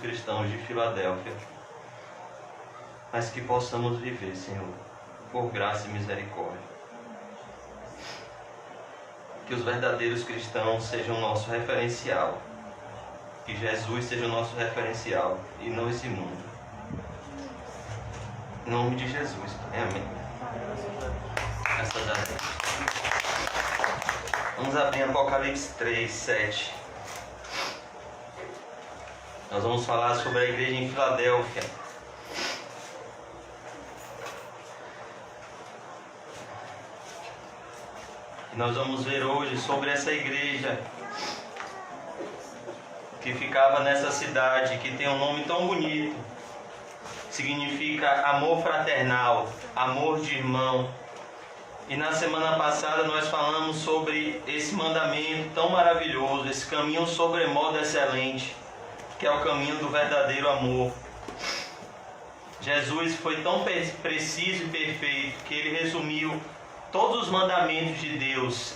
cristãos de Filadélfia, mas que possamos viver, Senhor, por graça e misericórdia. Que os verdadeiros cristãos sejam o nosso referencial, que Jesus seja o nosso referencial e não esse mundo. Em nome de Jesus. Amém. Graças a Deus. Vamos abrir Apocalipse 3, 7. Nós vamos falar sobre a igreja em Filadélfia. E nós vamos ver hoje sobre essa igreja que ficava nessa cidade, que tem um nome tão bonito. Significa amor fraternal, amor de irmão. E na semana passada nós falamos sobre esse mandamento tão maravilhoso, esse caminho sobremodo excelente, que é o caminho do verdadeiro amor. Jesus foi tão preciso e perfeito que ele resumiu todos os mandamentos de Deus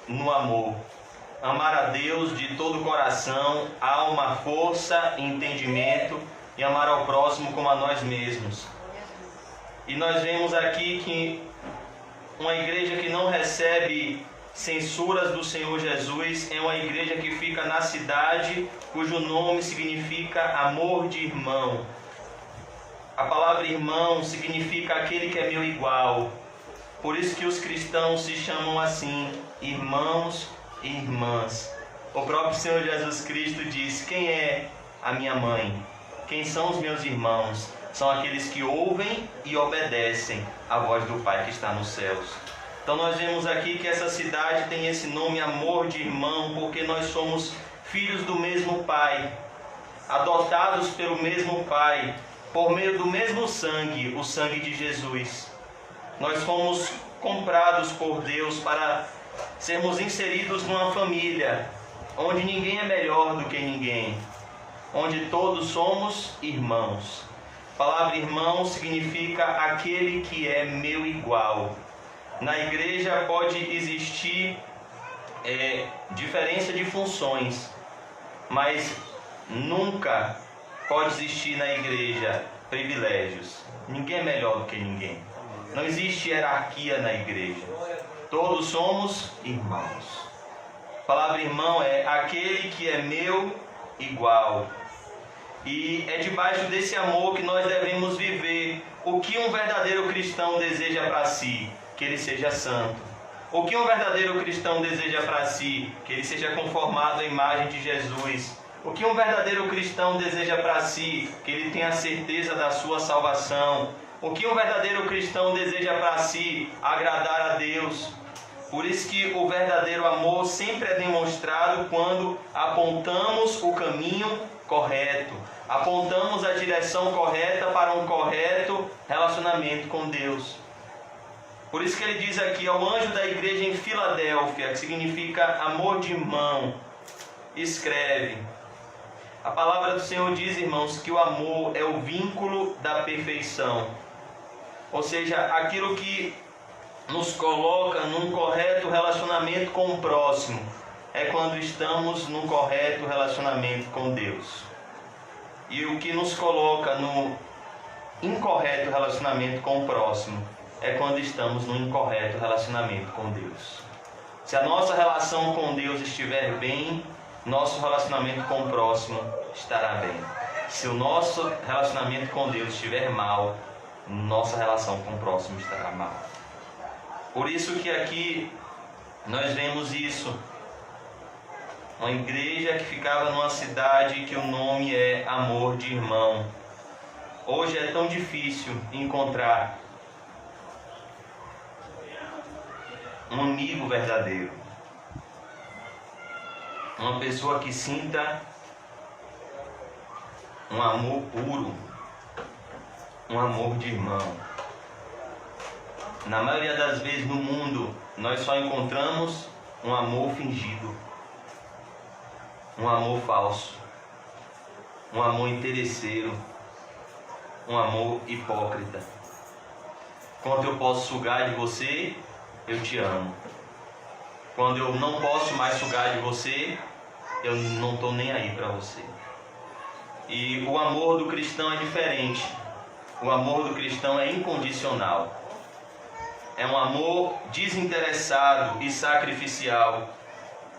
no amor. Amar a Deus de todo o coração, alma, força e entendimento, e amar ao próximo como a nós mesmos. E nós vemos aqui que uma igreja que não recebe censuras do Senhor Jesus é uma igreja que fica na cidade, cujo nome significa amor de irmão. A palavra irmão significa aquele que é meu igual. Por isso que os cristãos se chamam assim, irmãos e irmãs. O próprio Senhor Jesus Cristo diz: quem é a minha mãe? Quem são os meus irmãos? São aqueles que ouvem e obedecem à voz do Pai que está nos céus. Então nós vemos aqui que essa cidade tem esse nome, amor de irmão, porque nós somos filhos do mesmo Pai, adotados pelo mesmo Pai, por meio do mesmo sangue, o sangue de Jesus. Nós fomos comprados por Deus para sermos inseridos numa família, onde ninguém é melhor do que ninguém, onde todos somos irmãos. A palavra irmão significa aquele que é meu igual. Na igreja pode existir diferença de funções, mas nunca pode existir na igreja privilégios. Ninguém é melhor do que ninguém. Não existe hierarquia na igreja. Todos somos irmãos. A palavra irmão é aquele que é meu igual. E é debaixo desse amor que nós devemos viver. O que um verdadeiro cristão deseja para si? Que ele seja santo. O que um verdadeiro cristão deseja para si? Que ele seja conformado à imagem de Jesus. O que um verdadeiro cristão deseja para si? Que ele tenha certeza da sua salvação. O que um verdadeiro cristão deseja para si? Agradar a Deus. Por isso que o verdadeiro amor sempre é demonstrado quando apontamos o caminho correto, apontamos a direção correta para um correto relacionamento com Deus. Por isso que ele diz aqui ao anjo da igreja em Filadélfia, que significa amor de irmão, escreve. A palavra do Senhor diz, irmãos, que o amor é o vínculo da perfeição. Ou seja, aquilo que nos coloca num correto relacionamento com o próximo é quando estamos num correto relacionamento com Deus. E o que nos coloca no incorreto relacionamento com o próximo é quando estamos num incorreto relacionamento com Deus. Se a nossa relação com Deus estiver bem, nosso relacionamento com o próximo estará bem. Se o nosso relacionamento com Deus estiver mal, nossa relação com o próximo estará mal. Por isso que aqui nós vemos isso. Uma igreja que ficava numa cidade que o nome é amor de irmão. Hoje é tão difícil encontrar um amigo verdadeiro. Uma pessoa que sinta um amor puro, um amor de irmão. Na maioria das vezes no mundo, nós só encontramos um amor fingido, um amor falso, um amor interesseiro, um amor hipócrita. Quando eu posso sugar de você, eu te amo. Quando eu não posso mais sugar de você, eu não estou nem aí para você. E o amor do cristão é diferente. O amor do cristão é incondicional. É um amor desinteressado e sacrificial,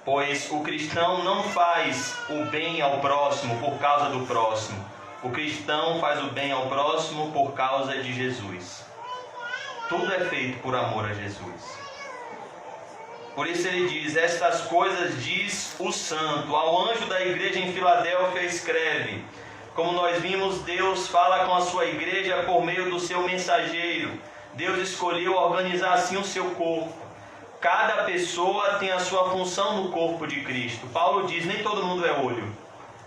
pois o cristão não faz o bem ao próximo por causa do próximo. O cristão faz o bem ao próximo por causa de Jesus. Tudo é feito por amor a Jesus. Por isso ele diz: estas coisas diz o santo. Ao anjo da igreja em Filadélfia escreve: como nós vimos, Deus fala com a sua igreja por meio do seu mensageiro. Deus escolheu organizar assim o seu corpo. Cada pessoa tem a sua função no corpo de Cristo. Paulo diz: nem todo mundo é olho,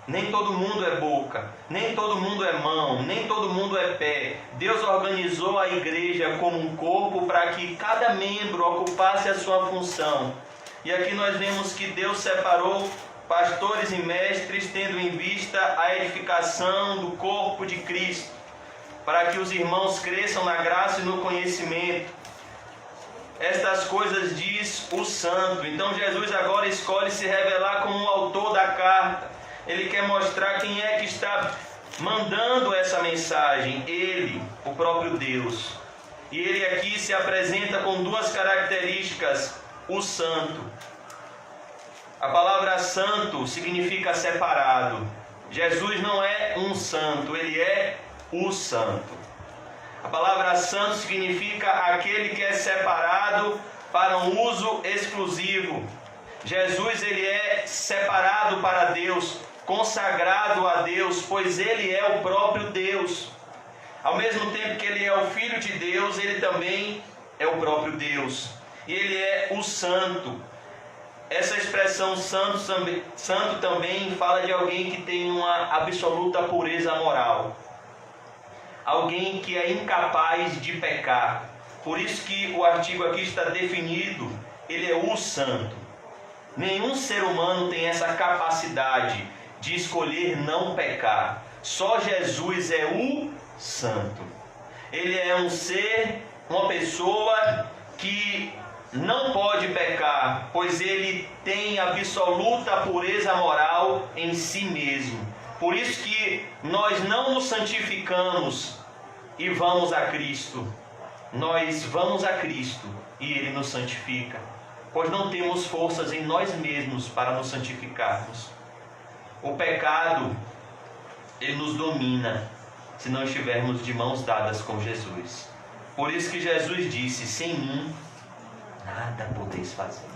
nem todo mundo é boca, nem todo mundo é mão, nem todo mundo é pé. Deus organizou a igreja como um corpo para que cada membro ocupasse a sua função. E aqui nós vemos que Deus separou pastores e mestres, tendo em vista a edificação do corpo de Cristo, para que os irmãos cresçam na graça e no conhecimento. Estas coisas diz o santo. Então Jesus agora escolhe se revelar como o autor da carta. Ele quer mostrar quem é que está mandando essa mensagem. Ele, o próprio Deus. E ele aqui se apresenta com duas características: o santo. A palavra santo significa separado. Jesus não é um santo, ele é o santo. A palavra santo significa aquele que é separado para um uso exclusivo. Jesus, ele é separado para Deus, consagrado a Deus, pois ele é o próprio Deus. Ao mesmo tempo que ele é o Filho de Deus, ele também é o próprio Deus. E ele é o santo. Essa expressão santo também fala de alguém que tem uma absoluta pureza moral. Alguém que é incapaz de pecar. Por isso que o artigo aqui está definido, ele é o santo. Nenhum ser humano tem essa capacidade de escolher não pecar. Só Jesus é o santo. Ele é um ser, uma pessoa que não pode pecar, pois ele tem absoluta pureza moral em si mesmo. Por isso que nós não nos santificamos e vamos a Cristo. Nós vamos a Cristo e Ele nos santifica, pois não temos forças em nós mesmos para nos santificarmos. O pecado, ele nos domina se não estivermos de mãos dadas com Jesus. Por isso que Jesus disse: sem mim nada podeis fazer.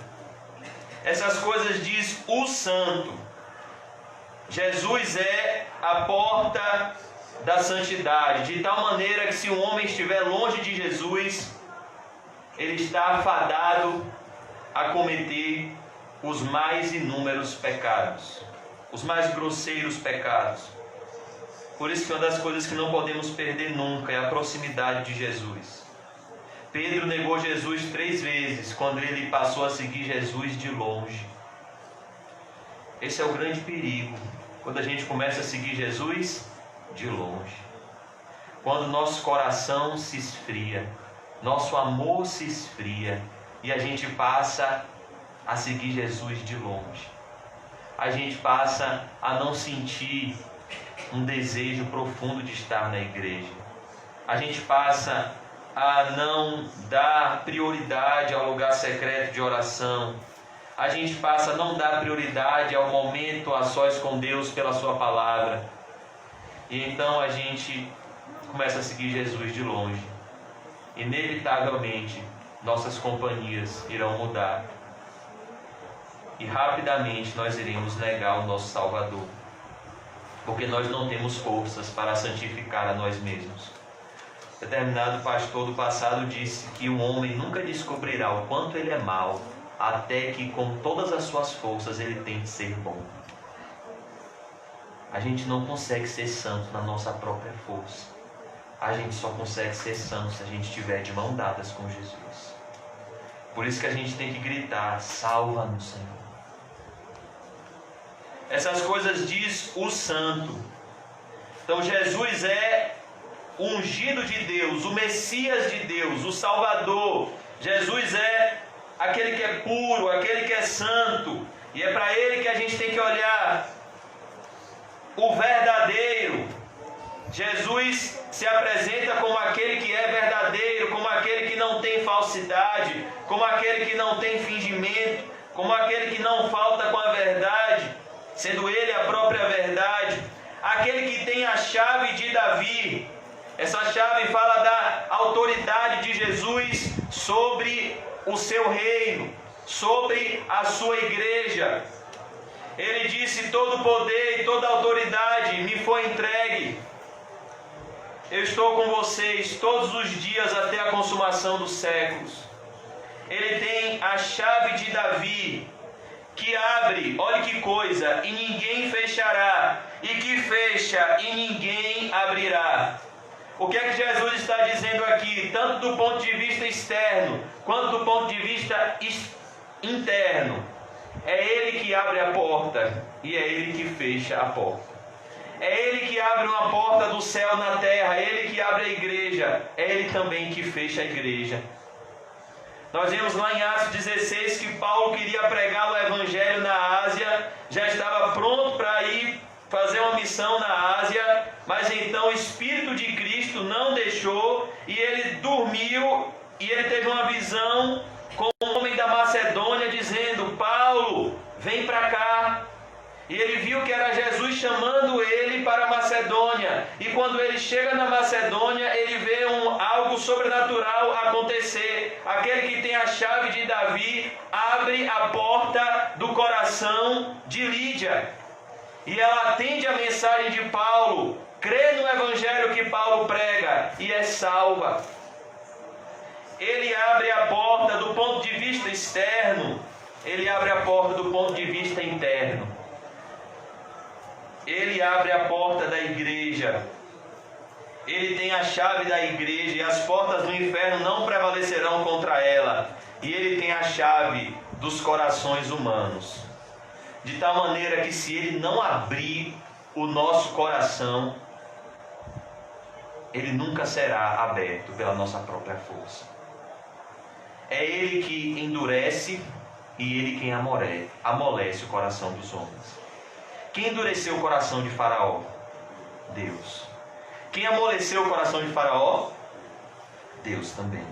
Essas coisas diz o santo. Jesus é a porta da santidade, de tal maneira que se um homem estiver longe de Jesus, ele está afadado a cometer os mais inúmeros pecados, os mais grosseiros pecados. Por isso que uma das coisas que não podemos perder nunca é a proximidade de Jesus. Pedro negou Jesus 3 vezes quando ele passou a seguir Jesus de longe. Esse é o grande perigo, quando a gente começa a seguir Jesus de longe. Quando nosso coração se esfria, nosso amor se esfria e a gente passa a seguir Jesus de longe. A gente passa a não sentir um desejo profundo de estar na igreja. A gente passa a não dar prioridade ao lugar secreto de oração. A gente passa a não dar prioridade ao momento a sós com Deus pela sua palavra. E então a gente começa a seguir Jesus de longe. Inevitavelmente, nossas companhias irão mudar. E rapidamente nós iremos negar o nosso Salvador. Porque nós não temos forças para santificar a nós mesmos. Determinado pastor do passado disse que um homem nunca descobrirá o quanto ele é mau, até que com todas as suas forças ele tente ser bom. A gente não consegue ser santo na nossa própria força. A gente só consegue ser santo se a gente estiver de mão dadas com Jesus. Por isso que a gente tem que gritar: salva-nos, Senhor. Essas coisas diz o santo. Então Jesus é o ungido de Deus, o Messias de Deus, o Salvador. Jesus é aquele que é puro, aquele que é santo. E é para Ele que a gente tem que olhar. o verdadeiro. Jesus se apresenta como aquele que é verdadeiro, como aquele que não tem falsidade, como aquele que não tem fingimento, como aquele que não falta com a verdade, sendo Ele a própria verdade, aquele que tem a chave de Davi. Essa chave fala da autoridade de Jesus sobre o seu reino, sobre a sua igreja. Ele disse: todo poder e toda autoridade me foi entregue. Eu estou com vocês todos os dias até a consumação dos séculos. Ele tem a chave de Davi, que abre, olha que coisa, e ninguém fechará, e que fecha e ninguém abrirá. O que é que Jesus está dizendo aqui, tanto do ponto de vista externo, quanto do ponto de vista interno? É Ele que abre a porta, e é Ele que fecha a porta. É Ele que abre uma porta do céu na terra, é Ele que abre a igreja, é Ele também que fecha a igreja. Nós vemos lá em Atos 16 que Paulo queria pregar o Evangelho na Ásia, já estava pronto para ir fazer uma missão na Ásia, mas então o Espírito de Cristo não deixou, e ele dormiu, e ele teve uma visão com um homem da Macedônia dizendo: Paulo, vem para cá. E ele viu que era Jesus chamando ele para a Macedônia. E quando ele chega na Macedônia, ele vê algo sobrenatural acontecer. Aquele que tem a chave de Davi abre a porta do coração de Lídia. E ela atende a mensagem de Paulo, crê no evangelho que Paulo prega e é salva. Ele abre a porta do ponto de vista externo, ele abre a porta do ponto de vista interno. Ele abre a porta da igreja. Ele tem a chave da igreja e as portas do inferno não prevalecerão contra ela. E ele tem a chave dos corações humanos. De tal maneira que se ele não abrir o nosso coração, ele nunca será aberto pela nossa própria força. É ele que endurece e ele quem amolece o coração dos homens. Quem endureceu o coração de Faraó? Deus. Quem amoleceu o coração de Faraó? Deus também.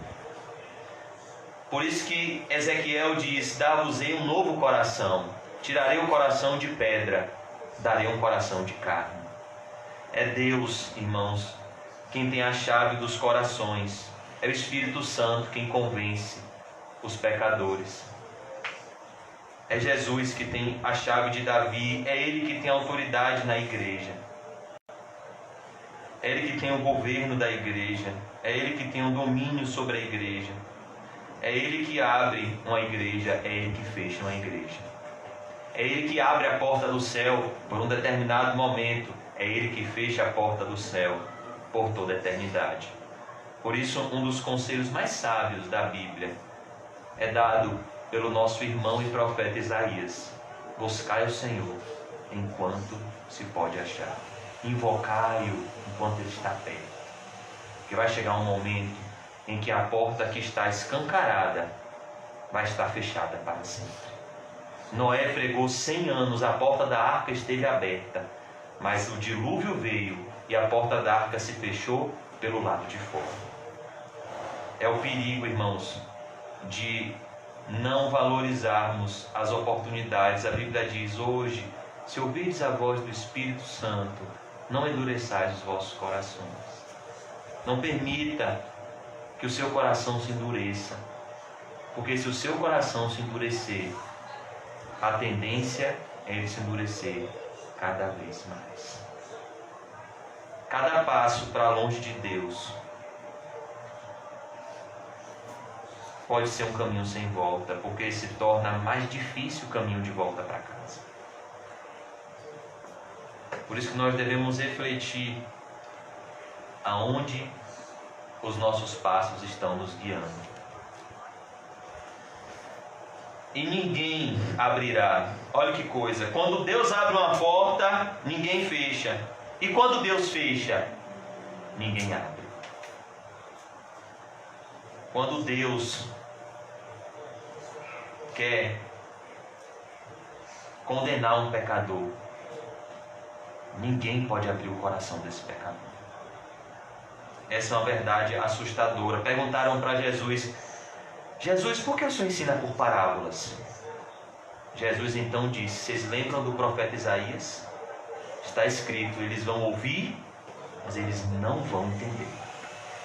Por isso que Ezequiel diz: dar-vos-ei um novo coração, tirarei o coração de pedra, darei um coração de carne. É Deus, irmãos, quem tem a chave dos corações. É o Espírito Santo quem convence os pecadores. É Jesus que tem a chave de Davi, é Ele que tem autoridade na igreja. É Ele que tem o governo da igreja, é Ele que tem o domínio sobre a igreja. É Ele que abre uma igreja, é Ele que fecha uma igreja. É Ele que abre a porta do céu por um determinado momento, é Ele que fecha a porta do céu por toda a eternidade. Por isso, um dos conselhos mais sábios da Bíblia é dado pelo nosso irmão e profeta Isaías: buscai o Senhor enquanto se pode achar, invocai-o enquanto ele está perto, porque vai chegar um momento em que a porta que está escancarada vai estar fechada para sempre. Noé pregou 100 anos, a porta da arca esteve aberta, mas o dilúvio veio e a porta da arca se fechou pelo lado de fora. É o perigo, irmãos, de não valorizarmos as oportunidades. A Bíblia diz: hoje, se ouvirdes a voz do Espírito Santo, não endureçais os vossos corações. Não permita que o seu coração se endureça, porque se o seu coração se endurecer, a tendência é ele se endurecer cada vez mais. Cada passo para longe de Deus pode ser um caminho sem volta, porque se torna mais difícil o caminho de volta para casa. Por isso que nós devemos refletir aonde os nossos passos estão nos guiando. E ninguém abrirá. Olha que coisa, quando Deus abre uma porta, ninguém fecha. E quando Deus fecha, ninguém abre. Quando Deus quer condenar um pecador, ninguém pode abrir o coração desse pecador. Essa é uma verdade assustadora. Perguntaram para Jesus: Jesus, por que o Senhor ensina por parábolas? Jesus então disse: vocês lembram do profeta Isaías? Está escrito, eles vão ouvir, mas eles não vão entender.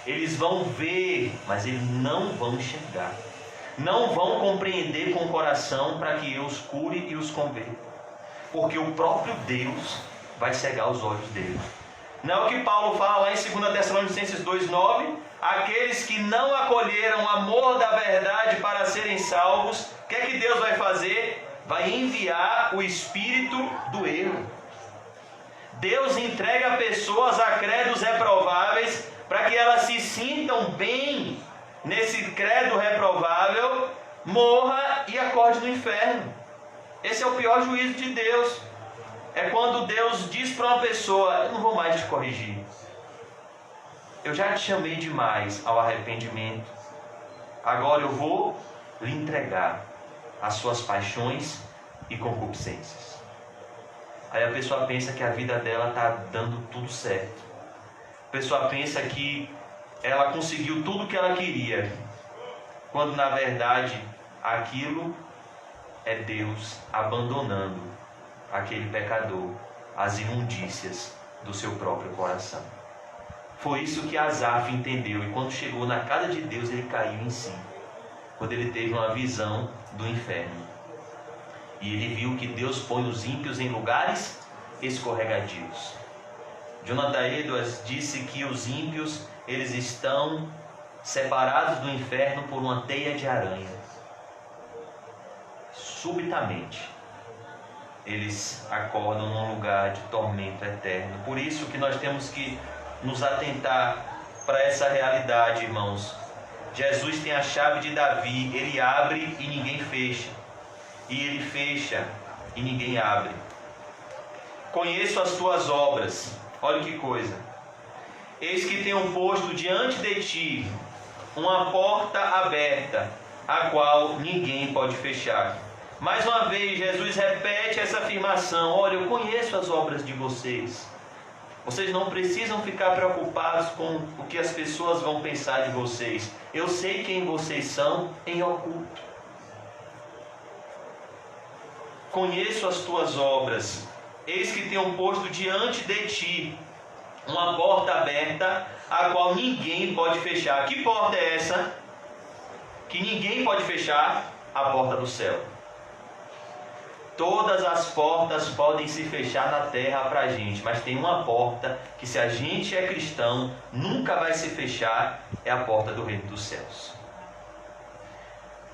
Eles vão ver, mas eles não vão enxergar. Não vão compreender com o coração para que eu os cure e os converta. Porque o próprio Deus vai cegar os olhos deles. Não é o que Paulo fala lá em 2 Tessalonicenses 2,9? Aqueles que não acolheram o amor da verdade para serem salvos, o que é que Deus vai fazer? Vai enviar o espírito do erro. Deus entrega pessoas a credos reprováveis para que elas se sintam bem nesse credo reprovável, morra e acorde no inferno. Esse é o pior juízo de Deus. É quando Deus diz para uma pessoa: eu não vou mais te corrigir. Eu já te chamei demais ao arrependimento. Agora eu vou lhe entregar as suas paixões e concupiscências. Aí a pessoa pensa que a vida dela está dando tudo certo. A pessoa pensa que ela conseguiu tudo o que ela queria, quando na verdade aquilo é Deus abandonando aquele pecador às imundícias do seu próprio coração. Foi isso que Asaf entendeu, e quando chegou na casa de Deus ele caiu em si, quando ele teve uma visão do inferno. E ele viu que Deus põe os ímpios em lugares escorregadios. Jonathan Edwards disse que os ímpios, eles estão separados do inferno por uma teia de aranha. Subitamente, eles acordam num lugar de tormento eterno. Por isso que nós temos que nos atentar para essa realidade, irmãos. Jesus tem a chave de Davi, ele abre e ninguém fecha, e ele fecha e ninguém abre. Conheço as tuas obras. Olha que coisa. Eis que tenho posto diante de ti uma porta aberta, a qual ninguém pode fechar. Mais uma vez, Jesus repete essa afirmação: olha, eu conheço as obras de vocês. Vocês não precisam ficar preocupados com o que as pessoas vão pensar de vocês. Eu sei quem vocês são em oculto. Conheço as tuas obras. Eis que tenho posto diante de ti uma porta aberta, a qual ninguém pode fechar. Que porta é essa? Que ninguém pode fechar? A porta do céu. Todas as portas podem se fechar na terra para a gente, mas tem uma porta que, se a gente é cristão, nunca vai se fechar, é a porta do reino dos céus.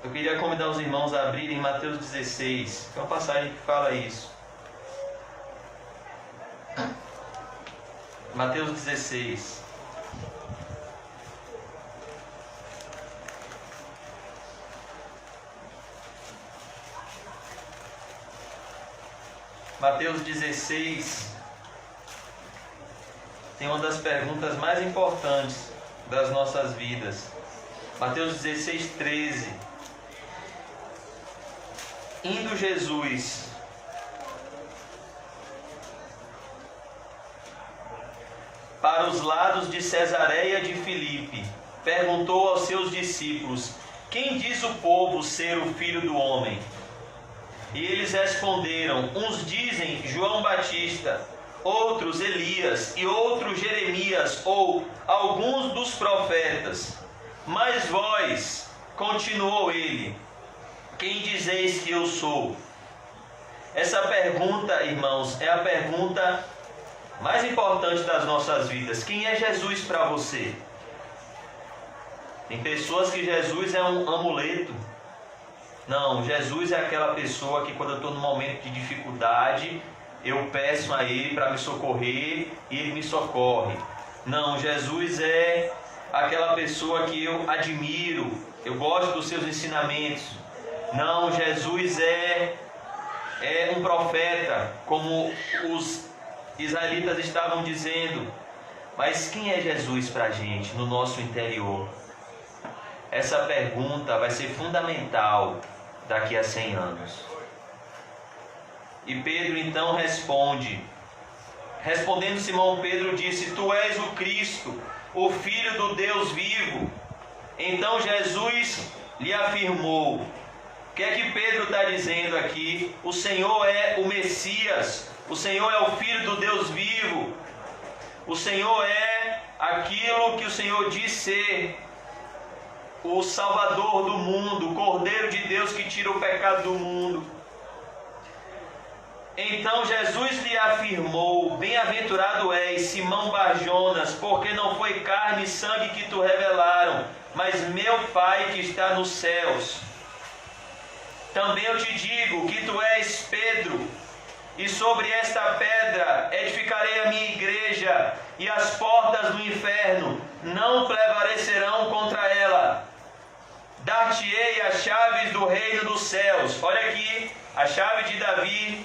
Eu queria convidar os irmãos a abrirem Mateus 16, que é uma passagem que fala isso. Mateus 16. Mateus 16 tem uma das perguntas mais importantes das nossas vidas. Mateus 16, 13. Indo Jesus para os lados de Cesareia de Filipe, perguntou aos seus discípulos: quem diz o povo ser o Filho do Homem? E eles responderam: uns dizem João Batista, outros Elias, e outros Jeremias, ou alguns dos profetas. Mas vós, continuou ele, quem dizeis que eu sou? Essa pergunta, irmãos, é a pergunta mais importante das nossas vidas. Quem é Jesus para você? Tem pessoas que Jesus é um amuleto. Não, Jesus é aquela pessoa que, quando eu estou num momento de dificuldade, eu peço a Ele para me socorrer e Ele me socorre. Não, Jesus é aquela pessoa que eu admiro, eu gosto dos seus ensinamentos. Não, Jesus é um profeta, como os israelitas estavam dizendo. Mas quem é Jesus para a gente, no nosso interior? Essa pergunta vai ser fundamental daqui a 100 anos. E Pedro então responde: Respondendo Simão Pedro disse: Tu és o Cristo, o Filho do Deus vivo. Então Jesus lhe afirmou. O que é que Pedro está dizendo aqui? O Senhor é o Messias, o Senhor é o Filho do Deus vivo, o Senhor é aquilo que o Senhor diz ser, o Salvador do mundo, o Cordeiro de Deus que tira o pecado do mundo. Então Jesus lhe afirmou: Bem-aventurado és, Simão Bar-Jonas, porque não foi carne e sangue que te revelaram, mas meu Pai que está nos céus. Também eu te digo que tu és Pedro, e sobre esta pedra edificarei a minha igreja, e as portas do inferno não prevalecerão contra ela. Dar-te-ei as chaves do reino dos céus. Olha aqui, a chave de Davi,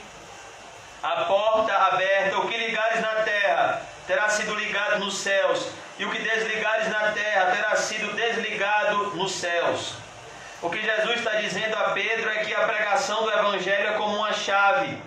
a porta aberta. O que ligares na terra terá sido ligado nos céus, e o que desligares na terra terá sido desligado nos céus. O que Jesus está dizendo a Pedro é que a pregação do Evangelho é como uma chave.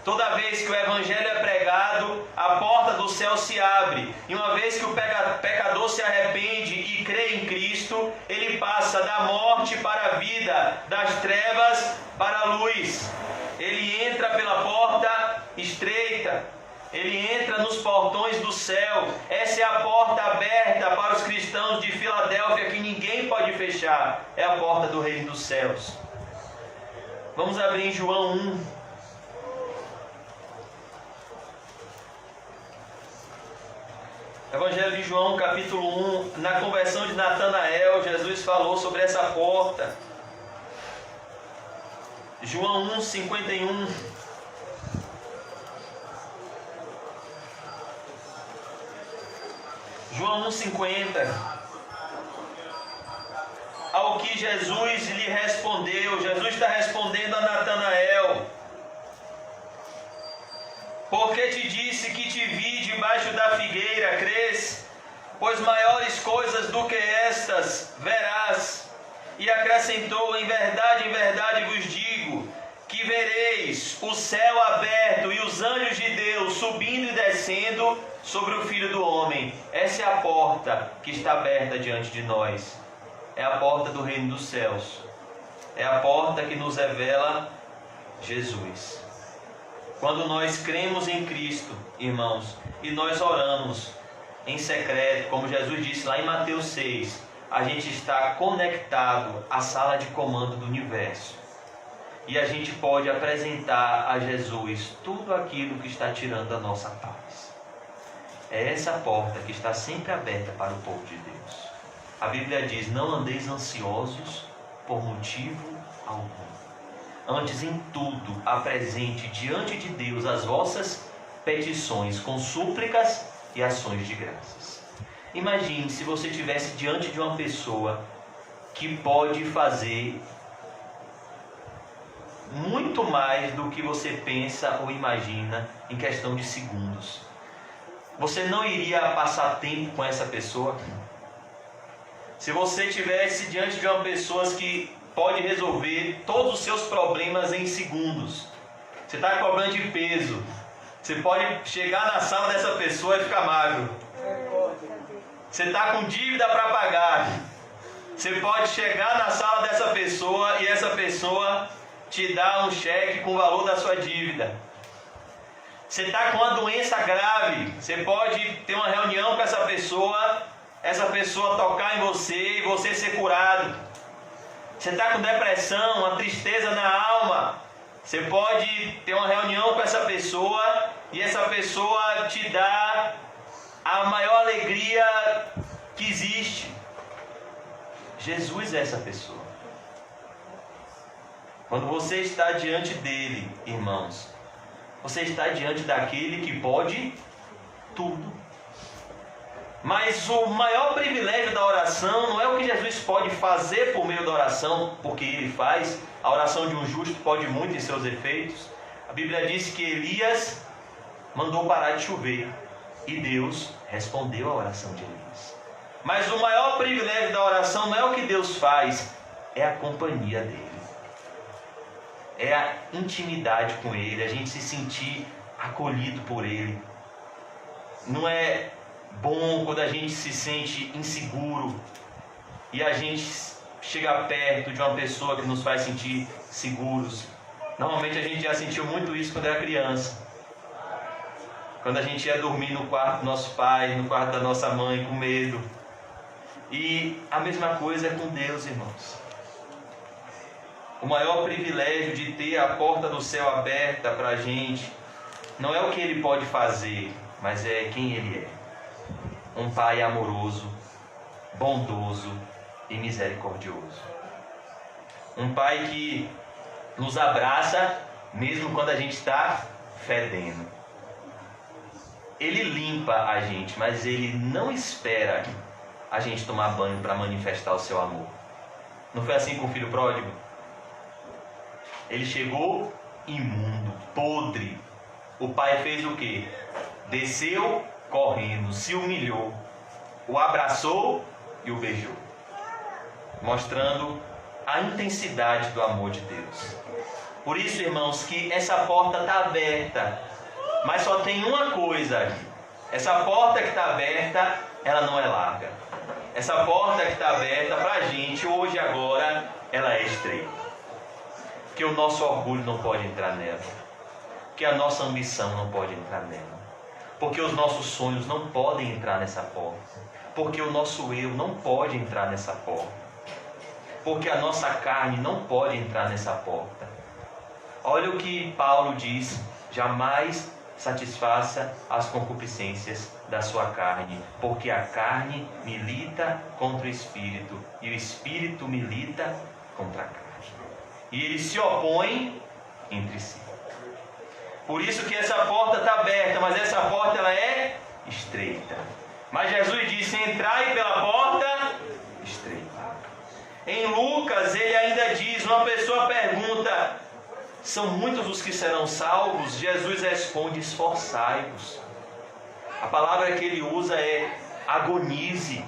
Toda vez que o Evangelho é pregado, a porta do céu se abre. E uma vez que o pecador se arrepende e crê em Cristo, ele passa da morte para a vida, das trevas para a luz. Ele entra pela porta estreita. Ele entra nos portões do céu. Essa é a porta aberta para os cristãos de Filadélfia que ninguém pode fechar. É a porta do reino dos céus. Vamos abrir em João 1. Evangelho de João, capítulo 1. Na conversão de Natanael, Jesus falou sobre essa porta. João 1, 51. João 1,50. Ao que Jesus lhe respondeu, Jesus está respondendo a Natanael: Porque te disse que te vi debaixo da figueira, crês? Pois maiores coisas do que estas verás. E acrescentou: em verdade vos digo, que vereis o céu aberto e os anjos de Deus subindo e descendo sobre o Filho do Homem. Essa é a porta que está aberta diante de nós. É a porta do reino dos céus. É a porta que nos revela Jesus. Quando nós cremos em Cristo, irmãos, e nós oramos em secreto, como Jesus disse lá em Mateus 6, a gente está conectado à sala de comando do universo. E a gente pode apresentar a Jesus tudo aquilo que está tirando a nossa paz. É essa porta que está sempre aberta para o povo de Deus. A Bíblia diz: não andeis ansiosos por motivo algum. Antes em tudo apresente diante de Deus as vossas petições com súplicas e ações de graças. Imagine se você estivesse diante de uma pessoa que pode fazer muito mais do que você pensa ou imagina em questão de segundos. Você não iria passar tempo com essa pessoa? Se você estivesse diante de uma pessoa que pode resolver todos os seus problemas em segundos. Você está com problema de peso, você pode chegar na sala dessa pessoa e ficar magro. Você está com dívida para pagar, você pode chegar na sala dessa pessoa e essa pessoa te dá um cheque com o valor da sua dívida. Você está com uma doença grave, você pode ter uma reunião com essa pessoa tocar em você e você ser curado. Você está com depressão, uma tristeza na alma, você pode ter uma reunião com essa pessoa e essa pessoa te dá a maior alegria que existe. Jesus é essa pessoa. Quando você está diante dele, irmãos, você está diante daquele que pode tudo. Mas o maior privilégio da oração não é o que Jesus pode fazer por meio da oração, porque ele faz. A oração de um justo pode muito em seus efeitos. A Bíblia diz que Elias mandou parar de chover e Deus respondeu à oração de Elias. Mas o maior privilégio da oração não é o que Deus faz, é a companhia dele. É a intimidade com ele, a gente se sentir acolhido por ele. Não é bom quando a gente se sente inseguro e a gente chega perto de uma pessoa que nos faz sentir seguros. Normalmente a gente já sentiu muito isso quando era criança. Quando a gente ia dormir no quarto do nosso pai, no quarto da nossa mãe, com medo. E a mesma coisa é com Deus, irmãos. O maior privilégio de ter a porta do céu aberta para a gente não é o que Ele pode fazer, mas é quem Ele é. Um Pai amoroso, bondoso e misericordioso. Um Pai que nos abraça mesmo quando a gente está fedendo. Ele limpa a gente, mas Ele não espera a gente tomar banho para manifestar o seu amor. Não foi assim com o filho pródigo? Ele chegou imundo, podre. O pai fez o quê? Desceu correndo, se humilhou, o abraçou e o beijou, mostrando a intensidade do amor de Deus. Por isso, irmãos, que essa porta está aberta, mas só tem uma coisa aqui. Essa porta que está aberta, ela não é larga. Essa porta que está aberta para a gente, hoje, agora, ela é estreita. Porque o nosso orgulho não pode entrar nela. Porque a nossa ambição não pode entrar nela. Porque os nossos sonhos não podem entrar nessa porta. Porque o nosso eu não pode entrar nessa porta. Porque a nossa carne não pode entrar nessa porta. Olha o que Paulo diz: jamais satisfaça as concupiscências da sua carne, porque a carne milita contra o espírito e o espírito milita contra a carne. E eles se opõem entre si. Por isso que essa porta está aberta, mas essa porta ela é estreita. Mas Jesus disse: entrai pela porta estreita. Em Lucas ele ainda diz, uma pessoa pergunta: são muitos os que serão salvos? Jesus responde: esforçai-vos. A palavra que ele usa é agonize,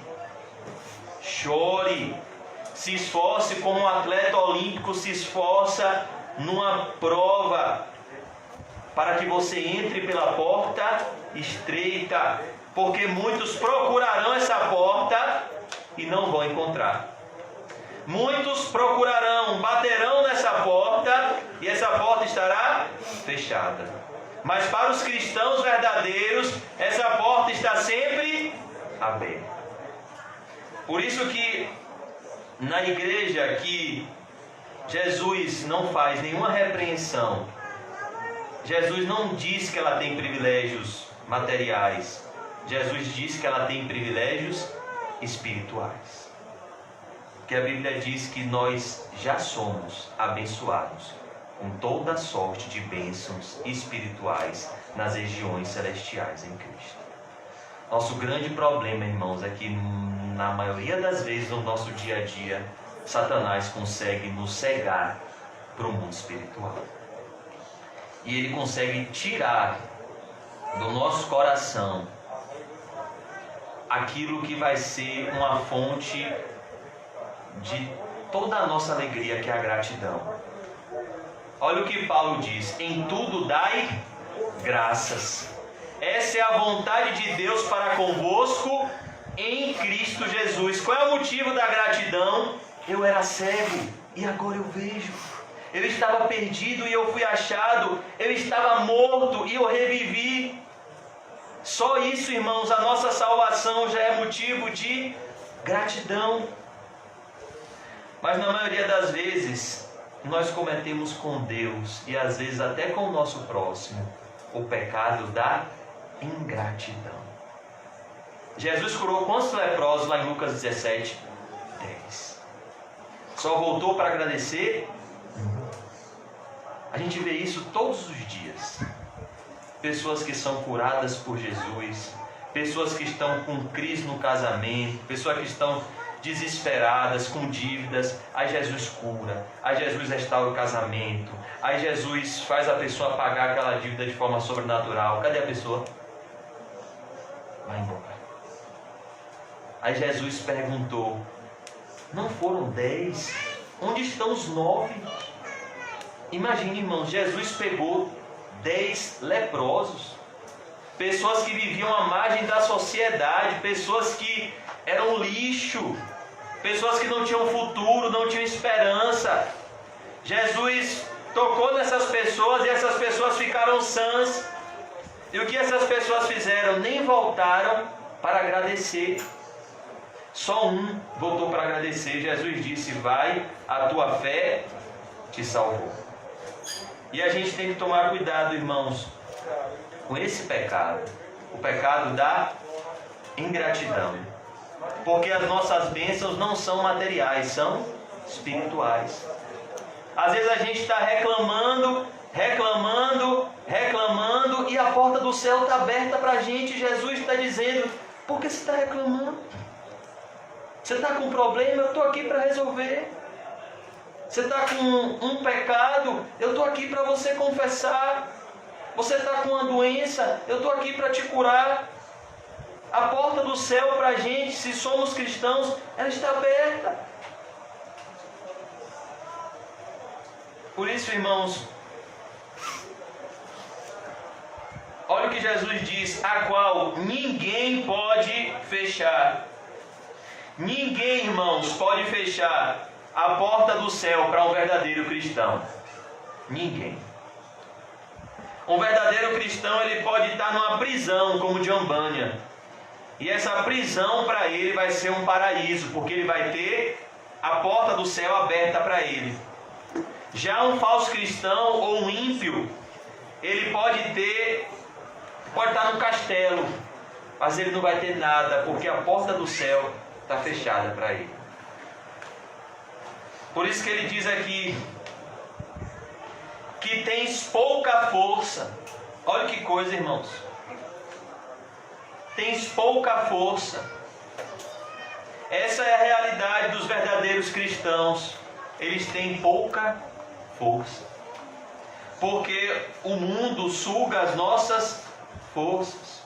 chore, se esforce como um atleta olímpico se esforça numa prova, para que você entre pela porta estreita, porque muitos procurarão essa porta e não vão encontrar. Muitos procurarão, baterão nessa porta e essa porta estará fechada. Mas para os cristãos verdadeiros, essa porta está sempre aberta. Por isso que na igreja que Jesus não faz nenhuma repreensão, Jesus não diz que ela tem privilégios materiais, Jesus diz que ela tem privilégios espirituais. Que a Bíblia diz que nós já somos abençoados com toda sorte de bênçãos espirituais nas regiões celestiais em Cristo. Nosso grande problema, irmãos, é que na maioria das vezes no nosso dia a dia, Satanás consegue nos cegar para o mundo espiritual. E ele consegue tirar do nosso coração aquilo que vai ser uma fonte de toda a nossa alegria, que é a gratidão. Olha o que Paulo diz: em tudo dai graças. Essa é a vontade de Deus para convosco em Cristo Jesus. Qual é o motivo da gratidão? Eu era cego e agora eu vejo. Eu estava perdido e eu fui achado. Eu estava morto e eu revivi. Só isso, irmãos, a nossa salvação já é motivo de gratidão. Mas na maioria das vezes, nós cometemos com Deus e às vezes até com o nosso próximo o pecado da ingratidão. Jesus curou quantos leprosos lá em Lucas 17? 10. Só voltou para agradecer? A gente vê isso todos os dias. Pessoas que são curadas por Jesus, pessoas que estão com crise no casamento, pessoas que estão desesperadas, com dívidas, aí Jesus cura, aí Jesus restaura o casamento, aí Jesus faz a pessoa pagar aquela dívida de forma sobrenatural. Cadê a pessoa? Vai embora. Aí Jesus perguntou: não foram 10? Onde estão os 9? Imagine, irmãos, Jesus pegou 10 leprosos pessoas que viviam à margem da sociedade, pessoas que eram lixo, pessoas que não tinham futuro, não tinham esperança. Jesus tocou nessas pessoas e essas pessoas ficaram sãs. E o que essas pessoas fizeram? Nem voltaram para agradecer. Só um voltou para agradecer. Jesus disse: vai, a tua fé te salvou. E a gente tem que tomar cuidado, irmãos, com esse pecado, o pecado da ingratidão, porque as nossas bênçãos não são materiais, são espirituais. Às vezes a gente está reclamando, e a porta do céu está aberta para a gente. Jesus está dizendo: por que você está reclamando? Você está com um problema? Eu estou aqui para resolver. Você está com um pecado? Eu estou aqui para você confessar. Você está com uma doença? Eu estou aqui para te curar. A porta do céu para a gente, se somos cristãos, ela está aberta. Por isso, irmãos, olha o que Jesus diz: a qual ninguém pode fechar. Ninguém, irmãos, pode fechar a porta do céu para um verdadeiro cristão. Ninguém. Um verdadeiro cristão, ele pode estar numa prisão como John Bunyan, e essa prisão para ele vai ser um paraíso, porque ele vai ter a porta do céu aberta para ele. Já um falso cristão ou um ímpio, ele pode estar no castelo, mas ele não vai ter nada, porque a porta do céu está fechada para ele. Por isso que ele diz aqui que tens pouca força. Olha que coisa, irmãos. Tens pouca força. Essa é a realidade dos verdadeiros cristãos. Eles têm pouca força, porque o mundo suga as nossas forças.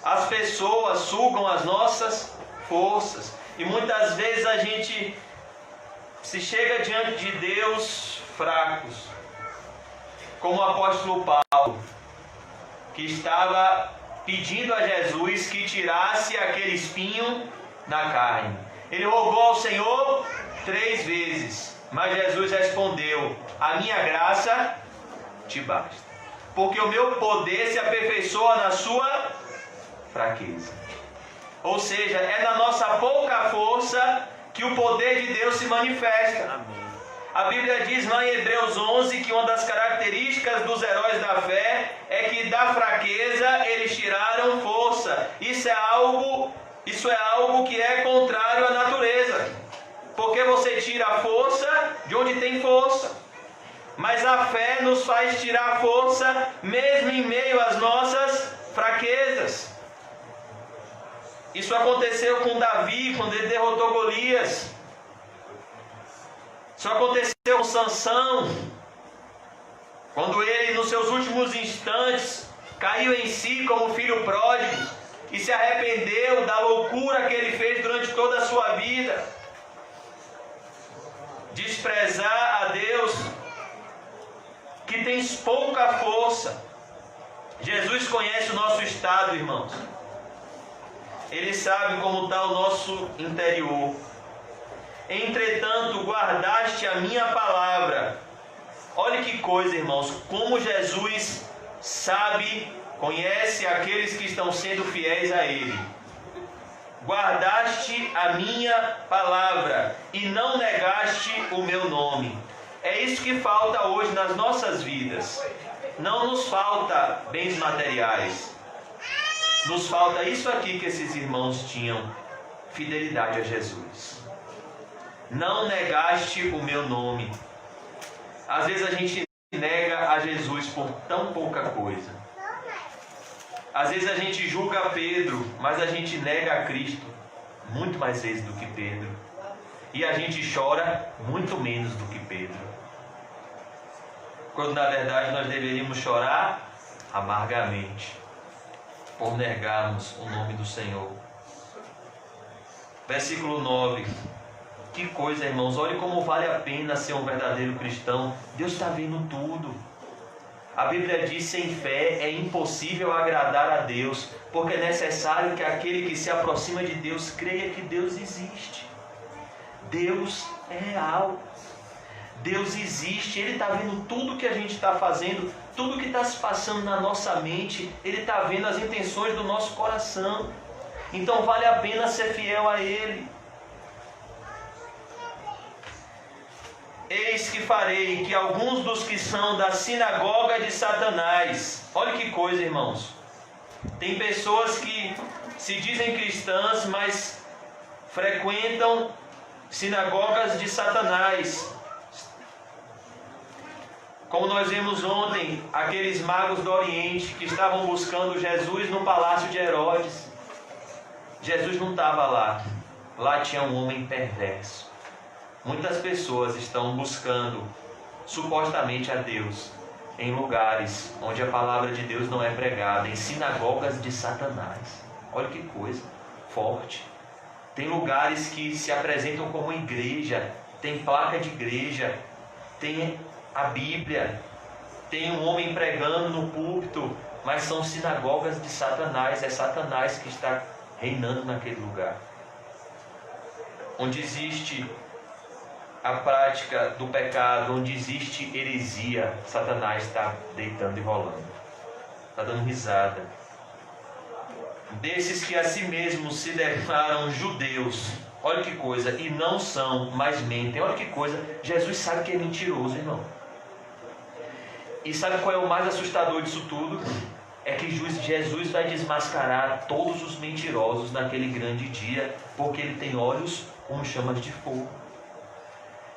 As pessoas sugam as nossas forças. E muitas vezes a gente se chega diante de Deus fracos, como o apóstolo Paulo, que estava pedindo a Jesus que tirasse aquele espinho da carne. Ele rogou ao Senhor 3 vezes, mas Jesus respondeu: a minha graça te basta, porque o meu poder se aperfeiçoa na sua fraqueza. Ou seja, é na nossa pouca força que o poder de Deus se manifesta. Amém. A Bíblia diz lá em Hebreus 11 que uma das características dos heróis da fé é que da fraqueza eles tiraram força. Isso é algo que é contrário à natureza, porque você tira a força de onde tem força. Mas a fé nos faz tirar força mesmo em meio às nossas fraquezas. Isso aconteceu com Davi quando ele derrotou Golias. Isso aconteceu com Sansão, quando ele, nos seus últimos instantes, caiu em si como filho pródigo e se arrependeu da loucura que ele fez durante toda a sua vida. Desprezar a Deus, que tens pouca força. Jesus conhece o nosso estado, irmãos. Ele sabe como está o nosso interior. Entretanto, guardaste a minha palavra. Olha que coisa, irmãos, como Jesus sabe, conhece aqueles que estão sendo fiéis a Ele. Guardaste a minha palavra e não negaste o meu nome. É isso que falta hoje nas nossas vidas. Não nos falta bens materiais. Nos falta isso aqui que esses irmãos tinham: fidelidade a Jesus. Não negaste o meu nome. Às vezes a gente nega a Jesus por tão pouca coisa. Às vezes a gente julga Pedro, mas a gente nega a Cristo muito mais vezes do que Pedro. E a gente chora muito menos do que Pedro. Quando na verdade nós deveríamos chorar amargamente por negarmos o nome do Senhor. Versículo 9. Que coisa, irmãos, olhe como vale a pena ser um verdadeiro cristão. Deus está vendo tudo. A Bíblia diz: sem fé é impossível agradar a Deus, porque é necessário que aquele que se aproxima de Deus creia que Deus existe. Deus é real. Deus existe, Ele está vendo tudo que a gente está fazendo, tudo que está se passando na nossa mente, Ele está vendo as intenções do nosso coração. Então vale a pena ser fiel a Ele. Eis que farei que alguns dos que são da sinagoga de Satanás... Olha que coisa, irmãos. Tem pessoas que se dizem cristãs, mas frequentam sinagogas de Satanás. Como nós vimos ontem, aqueles magos do Oriente que estavam buscando Jesus no palácio de Herodes. Jesus não estava lá. Lá tinha um homem perverso. Muitas pessoas estão buscando supostamente a Deus em lugares onde a palavra de Deus não é pregada, em sinagogas de Satanás. Olha que coisa forte. Tem lugares que se apresentam como igreja, tem placa de igreja, tem a Bíblia, tem um homem pregando no púlpito, mas são sinagogas de Satanás. É Satanás que está reinando naquele lugar. Onde existe a prática do pecado, onde existe heresia, Satanás está deitando e rolando, está dando risada. Desses que a si mesmos se declaram judeus, olha que coisa, e não são, mas mentem. Olha que coisa, Jesus sabe que é mentiroso, irmão. E sabe qual é o mais assustador disso tudo? É que Jesus vai desmascarar todos os mentirosos naquele grande dia, porque Ele tem olhos como chamas de fogo.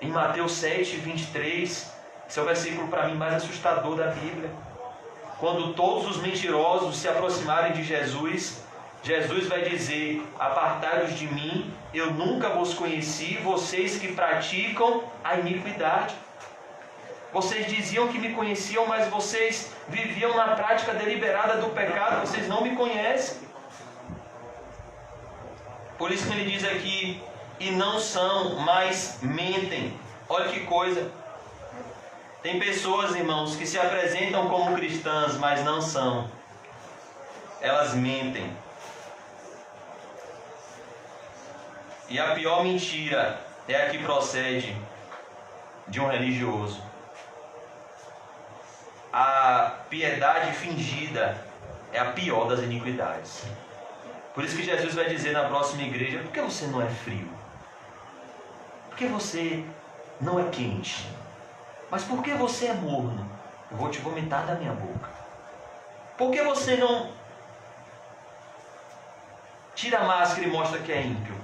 Em Mateus 7, 23, esse é o versículo para mim mais assustador da Bíblia. Quando todos os mentirosos se aproximarem de Jesus, Jesus vai dizer: apartai-vos de mim, eu nunca vos conheci, vocês que praticam a iniquidade. Vocês diziam que me conheciam, mas vocês viviam na prática deliberada do pecado, vocês não me conhecem. Por isso que ele diz aqui: e não são, mas mentem. Olha que coisa. Tem pessoas, irmãos, que se apresentam como cristãs, mas não são. Elas mentem. E a pior mentira é a que procede de um religioso. A piedade fingida é a pior das iniquidades. Por isso que Jesus vai dizer na próxima igreja: por que você não é frio? Por que você não é quente? Mas por que você é morno? Eu vou te vomitar da minha boca. Por que você não tira a máscara e mostra que é ímpio?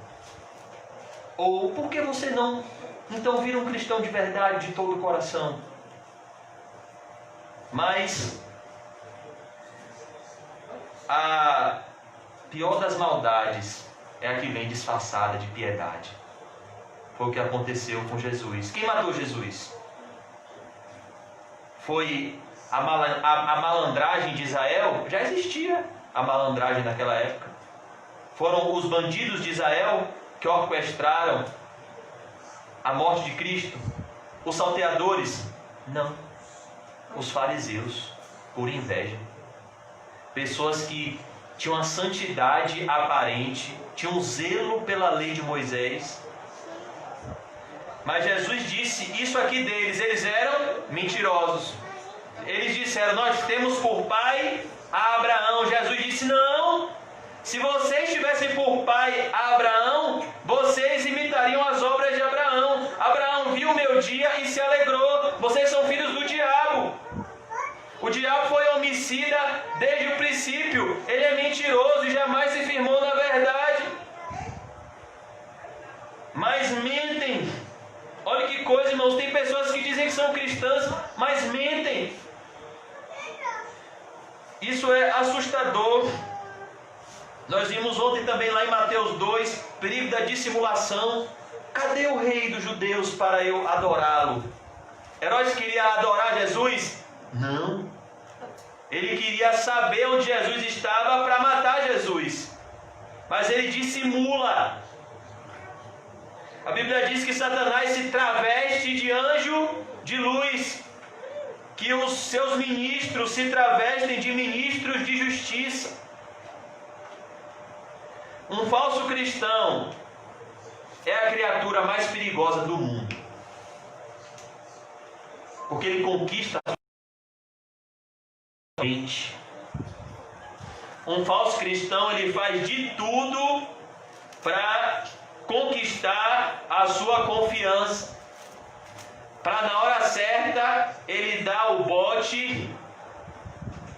Ou por que você não então vira um cristão de verdade, de todo o coração? Mas a pior das maldades é a que vem disfarçada de piedade. Foi o que aconteceu com Jesus. Quem matou Jesus? Foi a malandragem de Israel? Já existia a malandragem naquela época. Foram os bandidos de Israel que orquestraram a morte de Cristo? Os salteadores? Não. Os fariseus, por inveja. Pessoas que tinham a santidade aparente, tinham zelo pela lei de Moisés. Mas Jesus disse isso aqui deles: eles eram mentirosos. Eles disseram: nós temos por pai a Abraão. Jesus disse: não. Se vocês tivessem por pai a Abraão, vocês imitariam as obras de Abraão. Abraão viu o meu dia e se alegrou. Vocês são filhos do diabo. O diabo foi homicida desde o princípio. Ele é mentiroso e jamais se firmou na verdade. Mas mentem. Olha que coisa, irmãos. Tem pessoas que dizem que são cristãs, mas mentem. Isso é assustador. Nós vimos ontem também lá em Mateus 2, perigo da dissimulação. Cadê o rei dos judeus para eu adorá-lo? Herodes queria adorar Jesus? Não. Ele queria saber onde Jesus estava para matar Jesus. Mas ele dissimula. A Bíblia diz que Satanás se traveste de anjo de luz. que os seus ministros se travestem de ministros de justiça. Um falso cristão é a criatura mais perigosa do mundo, porque ele conquista a sua mente. Um falso cristão, ele faz de tudo para conquistar a sua confiança, para na hora certa ele dar o bote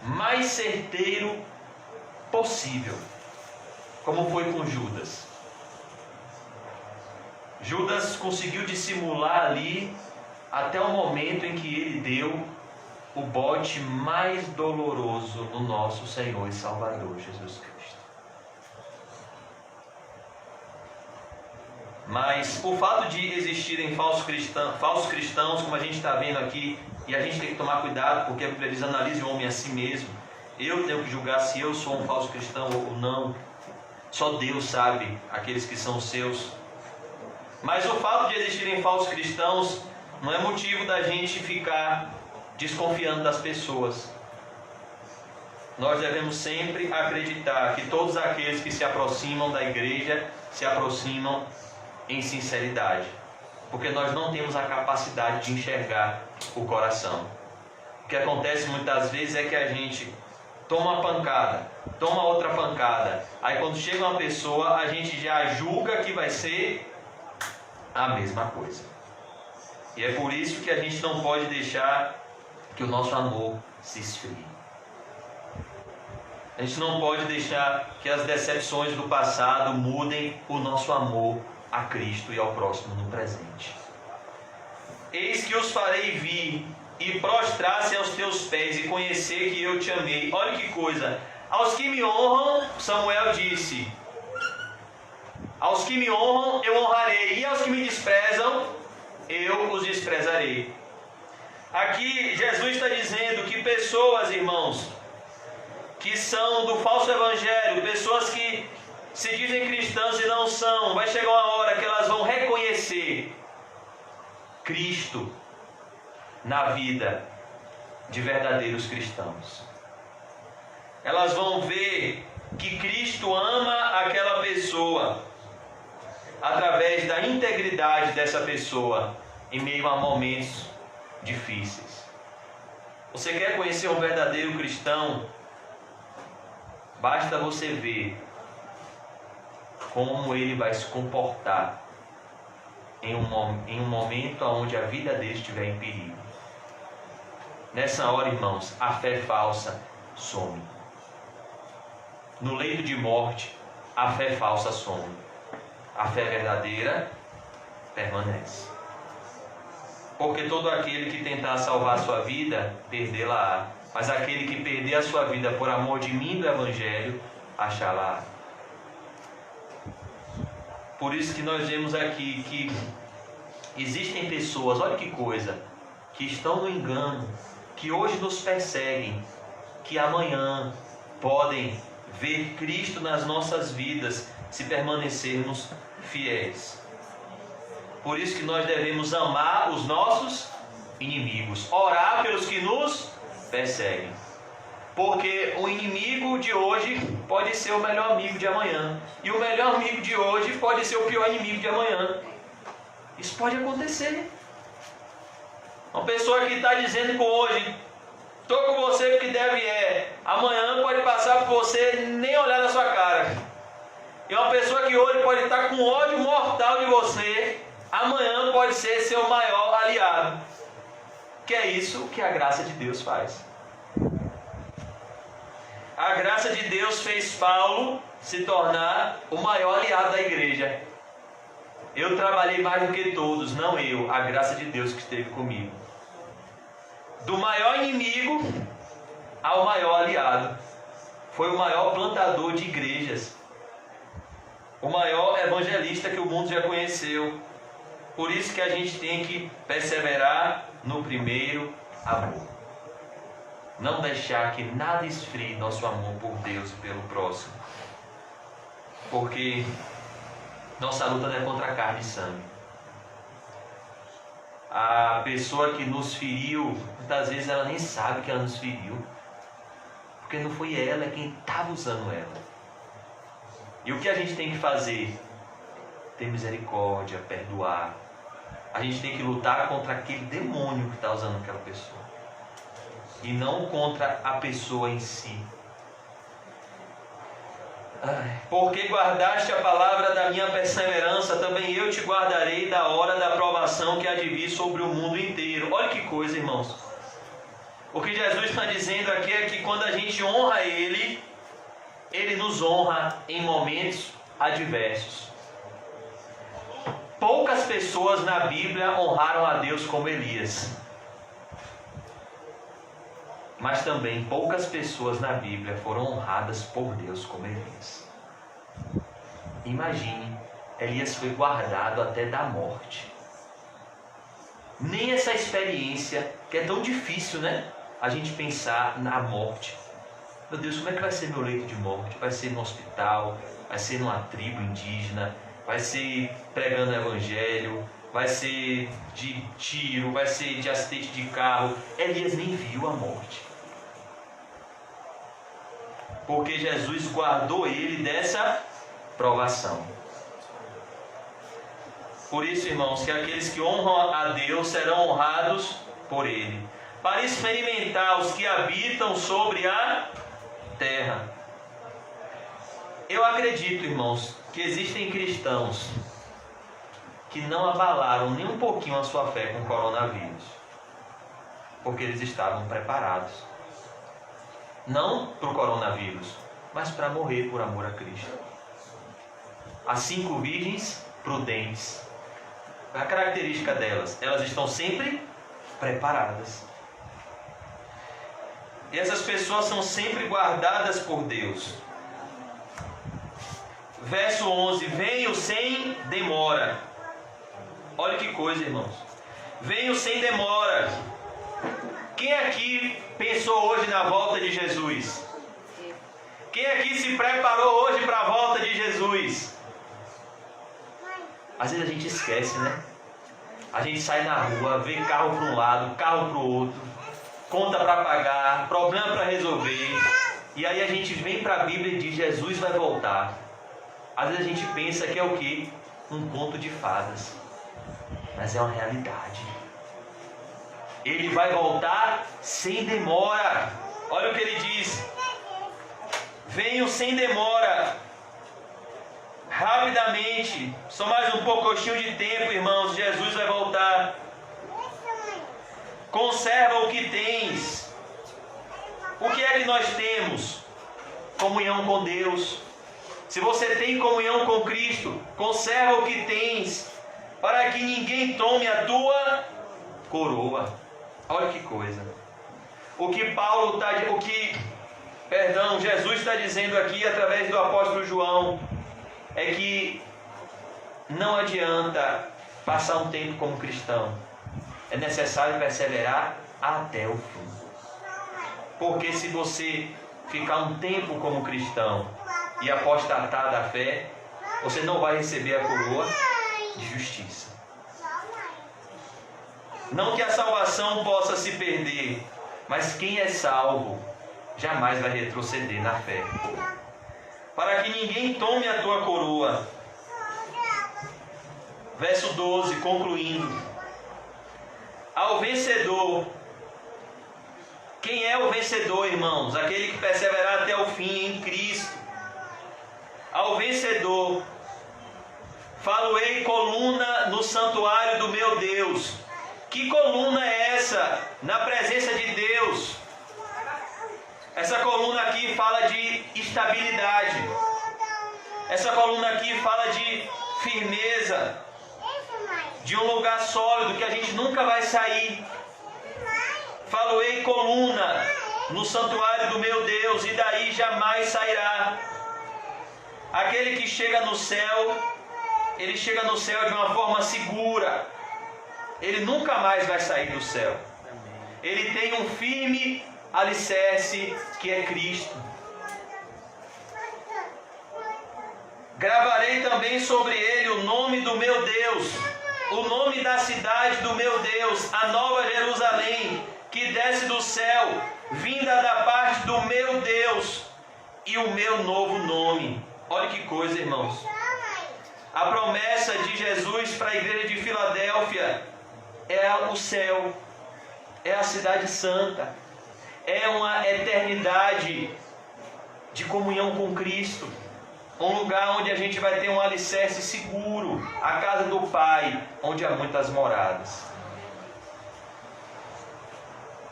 mais certeiro possível, como foi com Judas. Judas conseguiu dissimular ali até o momento em que ele deu o bote mais doloroso no nosso Senhor e Salvador Jesus Cristo. Mas o fato de existirem falsos cristãos, como a gente está vendo aqui, e a gente tem que tomar cuidado, porque a Bíblia diz: analise o homem a si mesmo. Eu tenho que julgar se eu sou um falso cristão ou não. Só Deus sabe aqueles que são seus. Mas o fato de existirem falsos cristãos não é motivo da gente ficar desconfiando das pessoas. Nós devemos sempre acreditar que todos aqueles que se aproximam da igreja se aproximam em sinceridade, porque nós não temos a capacidade de enxergar o coração. O que acontece muitas vezes é que a gente toma uma pancada, toma outra pancada, aí quando chega uma pessoa a gente já julga que vai ser a mesma coisa. E é por isso que a gente não pode deixar que o nosso amor se esfrie. A gente não pode deixar que as decepções do passado mudem o nosso amor a Cristo e ao próximo no presente. Eis que os farei vir e prostrar-se aos teus pés e conhecer que eu te amei. Olha que coisa. Aos que me honram, Samuel disse, aos que me honram eu honrarei, e aos que me desprezam eu os desprezarei. Aqui Jesus está dizendo que pessoas, irmãos, que são do falso evangelho, pessoas que se dizem cristãs e não são, vai chegar uma hora que elas vão reconhecer Cristo na vida de verdadeiros cristãos. Elas vão ver que Cristo ama aquela pessoa através da integridade dessa pessoa em meio a momentos difíceis. Você quer conhecer um verdadeiro cristão? Basta você ver como ele vai se comportar em um momento onde a vida dele estiver em perigo. Nessa hora, irmãos, a fé falsa some. No leito de morte, a fé falsa some. A fé verdadeira permanece. Porque todo aquele que tentar salvar a sua vida, perdê-la-á. Mas aquele que perder a sua vida por amor de mim, do Evangelho, achá-la. Por isso que nós vemos aqui que existem pessoas, olha que coisa, que estão no engano, que hoje nos perseguem, que amanhã podem ver Cristo nas nossas vidas se permanecermos fiéis. Por isso que nós devemos amar os nossos inimigos, orar pelos que nos perseguem. Porque o inimigo de hoje pode ser o melhor amigo de amanhã. E o melhor amigo de hoje pode ser o pior inimigo de amanhã. Isso pode acontecer. Uma pessoa que está dizendo que hoje estou com você porque deve amanhã pode passar por você nem olhar na sua cara. E uma pessoa que hoje pode estar com ódio mortal de você, amanhã pode ser seu maior aliado. Que é isso que a graça de Deus faz. A graça de Deus fez Paulo se tornar o maior aliado da igreja. Eu trabalhei mais do que todos, não eu, a graça de Deus que esteve comigo. Do maior inimigo ao maior aliado. Foi o maior plantador de igrejas. O maior evangelista que o mundo já conheceu. Por isso que a gente tem que perseverar no primeiro amor. Não deixar que nada esfrie nosso amor por Deus e pelo próximo. Porque nossa luta não é contra carne e sangue. A pessoa que nos feriu, muitas vezes ela nem sabe que ela nos feriu, porque não foi ela, é quem estava usando ela. E o que a gente tem que fazer? Ter misericórdia, perdoar. A gente tem que lutar contra aquele demônio que está usando aquela pessoa, e não contra a pessoa em si. Porque guardaste a palavra da minha perseverança, também eu te guardarei da hora da provação que há de vir sobre o mundo inteiro. Olha que coisa, irmãos. O que Jesus está dizendo aqui é que quando a gente honra Ele, Ele nos honra em momentos adversos. Poucas pessoas na Bíblia honraram a Deus como Elias. Mas também poucas pessoas na Bíblia foram honradas por Deus como Elias. Imagine, Elias foi guardado até da morte. Nem essa experiência, que é tão difícil, né? A gente pensar na morte. Meu Deus, como é que vai ser meu leito de morte? Vai ser no hospital? Vai ser numa tribo indígena? Vai ser pregando o evangelho? Vai ser de tiro? Vai ser de acidente de carro? Elias nem viu a morte, porque Jesus guardou ele dessa provação. Por isso, irmãos, que aqueles que honram a Deus serão honrados por Ele, para experimentar os que habitam sobre a terra. Eu acredito, irmãos, que existem cristãos que não abalaram nem um pouquinho a sua fé com o coronavírus, porque eles estavam preparados. Não para o coronavírus, mas para morrer por amor a Cristo. As 5 virgens prudentes, a característica delas, elas estão sempre preparadas. E essas pessoas são sempre guardadas por Deus. Verso 11: venho sem demora. Olha que coisa, irmãos. Venho sem demora. Quem aqui pensou hoje na volta de Jesus? Quem aqui se preparou hoje para a volta de Jesus? Às vezes a gente esquece, né? A gente sai na rua, vê carro para um lado, carro para o outro, conta para pagar, problema para resolver, e aí a gente vem para a Bíblia e diz: Jesus vai voltar. Às vezes a gente pensa que é o quê? Um conto de fadas, mas é uma realidade. Ele vai voltar sem demora. Olha o que ele diz: venho sem demora, rapidamente. Só mais um pouquinho de tempo, irmãos, Jesus vai voltar. Conserva o que tens. O que é que nós temos? Comunhão com Deus. Se você tem comunhão com Cristo, conserva o que tens, para que ninguém tome a tua coroa. Olha que coisa. Jesus está dizendo aqui através do apóstolo João é que não adianta passar um tempo como cristão. É necessário perseverar até o fim. Porque se você ficar um tempo como cristão e apostatar da fé, você não vai receber a coroa de justiça. Não que a salvação possa se perder, mas quem é salvo jamais vai retroceder na fé. Para que ninguém tome a tua coroa. Verso 12, concluindo. Ao vencedor. Quem é o vencedor, irmãos? Aquele que perseverar até o fim em Cristo. Ao vencedor. Falo-ei coluna no santuário do meu Deus. Que coluna é essa na presença de Deus? Essa coluna aqui fala de estabilidade. Essa coluna aqui fala de firmeza, de um lugar sólido que a gente nunca vai sair. Falo-ei coluna no santuário do meu Deus, e daí jamais sairá. Aquele que chega no céu, ele chega no céu de uma forma segura. Ele nunca mais vai sair do céu. Ele tem um firme alicerce que é Cristo. Gravarei também sobre ele o nome do meu Deus. o nome da cidade do meu Deus, a nova Jerusalém, que desce do céu, vinda da parte do meu Deus, e o meu novo nome. Olha que coisa, irmãos. A promessa de Jesus para a igreja de Filadélfia é o céu, é a cidade santa, é uma eternidade de comunhão com Cristo, um lugar onde a gente vai ter um alicerce seguro, a casa do Pai, onde há muitas moradas.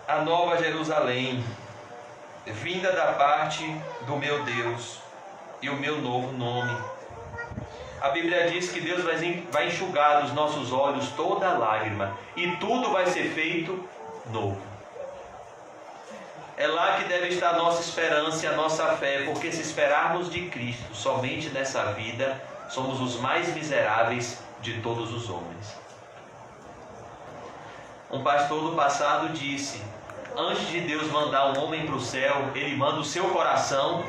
A nova Jerusalém, vinda da parte do meu Deus, e o meu novo nome. A Bíblia diz que Deus vai enxugar dos nossos olhos toda lágrima, e tudo vai ser feito novo. É lá que deve estar a nossa esperança e a nossa fé, porque se esperarmos de Cristo somente nessa vida, somos os mais miseráveis de todos os homens. Um pastor do passado disse: antes de Deus mandar um homem para o céu, Ele manda o seu coração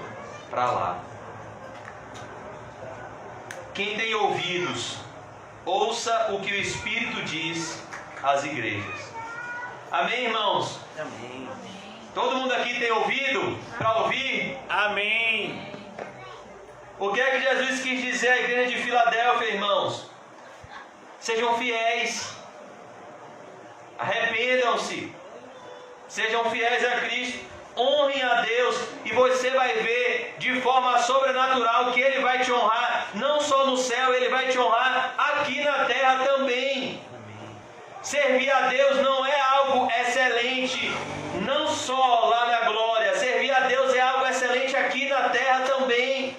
para lá. Quem tem ouvidos, ouça o que o Espírito diz às igrejas. Amém, irmãos? Amém. Todo mundo aqui tem ouvido para ouvir? Amém. O que é que Jesus quis dizer à igreja de Filadélfia, irmãos? Sejam fiéis, arrependam-se, sejam fiéis a Cristo, honrem a Deus, e você vai ver de forma sobrenatural que Ele vai te honrar, não só no céu, Ele vai te honrar aqui na terra também. Servir a Deus não é algo excelente, não só lá na glória. Servir a Deus é algo excelente aqui na terra também.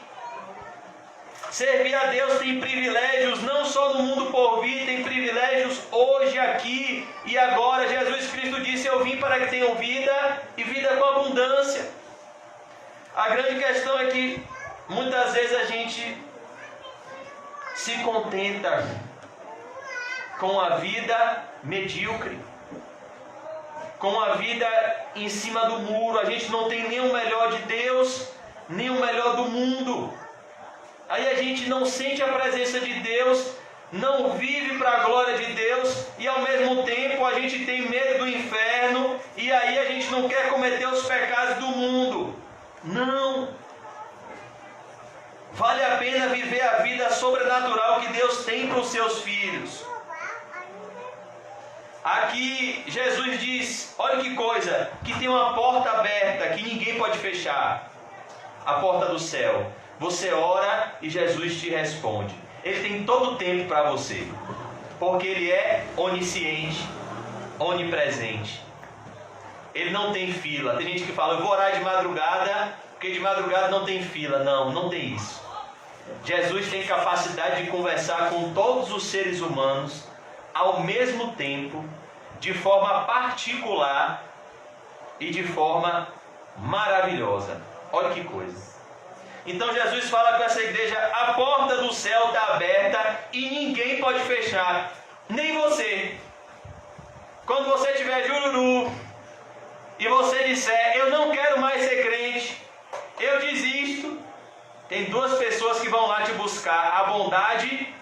Servir a Deus tem privilégios, não só no mundo por vir, tem privilégios hoje, aqui e agora. Jesus Cristo disse: eu vim para que tenham vida e vida com abundância. A grande questão é que muitas vezes a gente se contenta com a vida medíocre, com a vida em cima do muro. A gente não tem nem o melhor de Deus, nem o melhor do mundo. Aí a gente não sente a presença de Deus, não vive para a glória de Deus, e ao mesmo tempo a gente tem medo do inferno, e aí a gente não quer cometer os pecados do mundo. Não! Vale a pena viver a vida sobrenatural que Deus tem para os seus filhos. Aqui Jesus diz, olha que coisa, que tem uma porta aberta que ninguém pode fechar. A porta do céu. Você ora e Jesus te responde. Ele tem todo o tempo para você, porque Ele é onisciente, onipresente. Ele não tem fila. Tem gente que fala: eu vou orar de madrugada, porque de madrugada não tem fila. Não, não tem isso. Jesus tem capacidade de conversar com todos os seres humanos ao mesmo tempo, de forma particular e de forma maravilhosa. Olha que coisa. Então Jesus fala com essa igreja: a porta do céu está aberta e ninguém pode fechar, nem você. Quando você tiver jururu e você disser: eu não quero mais ser crente, eu desisto, tem duas pessoas que vão lá te buscar: a bondade